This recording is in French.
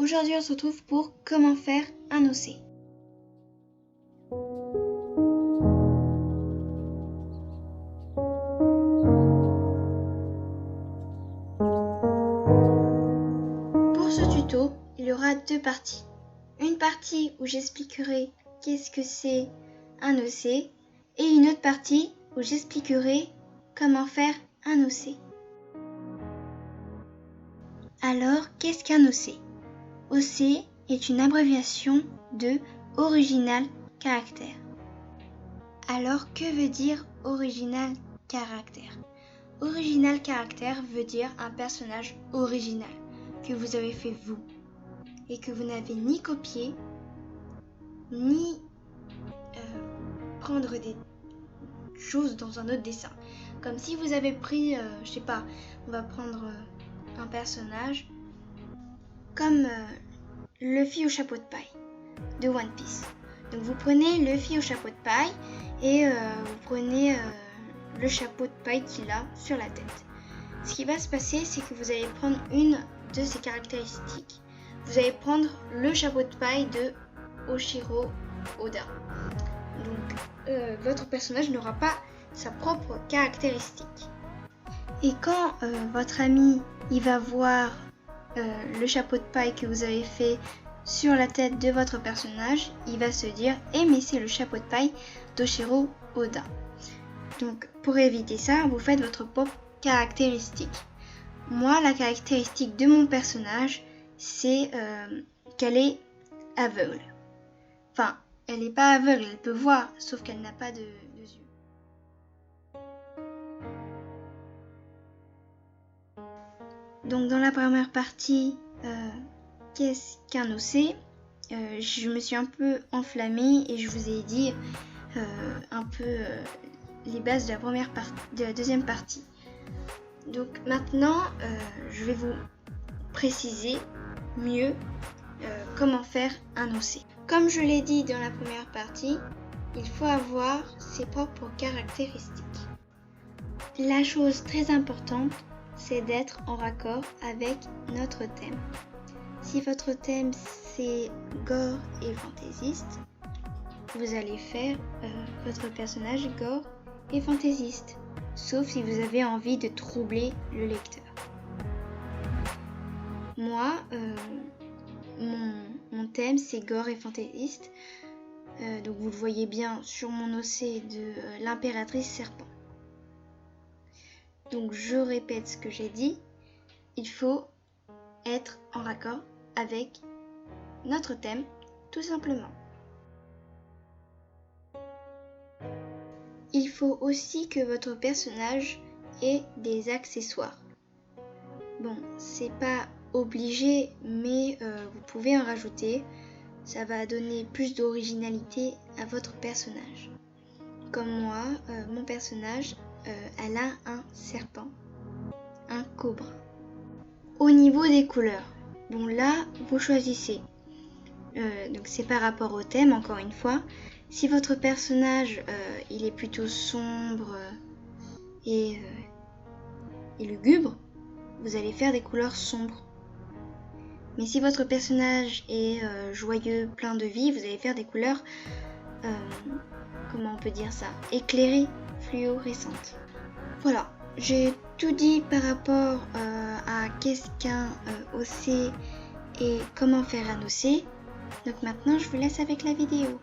Aujourd'hui on se retrouve pour comment faire un OC. Pour ce tuto, il y aura deux parties. Une partie où j'expliquerai qu'est-ce que c'est un OC et une autre partie où j'expliquerai comment faire un OC. Alors, qu'est-ce qu'un OC ? OC est une abréviation de Original Character. Alors, que veut dire Original Character ? Original Character veut dire un personnage original que vous avez fait vous et que vous n'avez ni copié ni prendre des choses dans un autre dessin. Comme si vous avez pris, je sais pas, on va prendre un personnage comme Luffy au chapeau de paille de One Piece. Donc vous prenez Luffy au chapeau de paille et vous prenez le chapeau de paille qu'il a sur la tête. Ce qui va se passer, c'est que vous allez prendre une de ses caractéristiques. Vous allez prendre le chapeau de paille de Oshiro Oda. Donc votre personnage n'aura pas sa propre caractéristique. Et quand votre ami il va voir le chapeau de paille que vous avez fait sur la tête de votre personnage, il va se dire « Eh mais c'est le chapeau de paille d'Oshiro Oda ». Donc pour éviter ça, vous faites votre propre caractéristique. Moi, la caractéristique de mon personnage, c'est qu'elle est aveugle. Enfin, elle n'est pas aveugle, elle peut voir, sauf qu'elle n'a pas de yeux. Donc dans la première partie, qu'est-ce qu'un OC ? Je me suis un peu enflammée et je vous ai dit un peu les bases de la deuxième partie. Donc maintenant, je vais vous préciser mieux comment faire un OC. Comme je l'ai dit dans la première partie, il faut avoir ses propres caractéristiques. La chose très importante, c'est d'être en raccord avec notre thème. Si votre thème c'est gore et fantaisiste, vous allez faire votre personnage gore et fantaisiste, sauf si vous avez envie de troubler le lecteur. Moi, mon thème c'est gore et fantaisiste, donc vous le voyez bien sur mon OC de l'impératrice serpent. Donc je répète ce que j'ai dit, il faut être en raccord avec notre thème, tout simplement. Il faut aussi que votre personnage ait des accessoires. Bon, c'est pas obligé, mais vous pouvez en rajouter. Ça va donner plus d'originalité à votre personnage. Comme moi, mon personnage, elle a un serpent, un cobra. Au niveau des couleurs, bon là, vous choisissez. Donc c'est par rapport au thème, encore une fois. Si votre personnage, il est plutôt sombre et lugubre, vous allez faire des couleurs sombres. Mais si votre personnage est joyeux, plein de vie, vous allez faire des couleurs, comment on peut dire ça, éclairées, fluorescentes. Voilà, j'ai tout dit par rapport à qu'est-ce qu'un OC et comment faire un OC. Donc maintenant, je vous laisse avec la vidéo.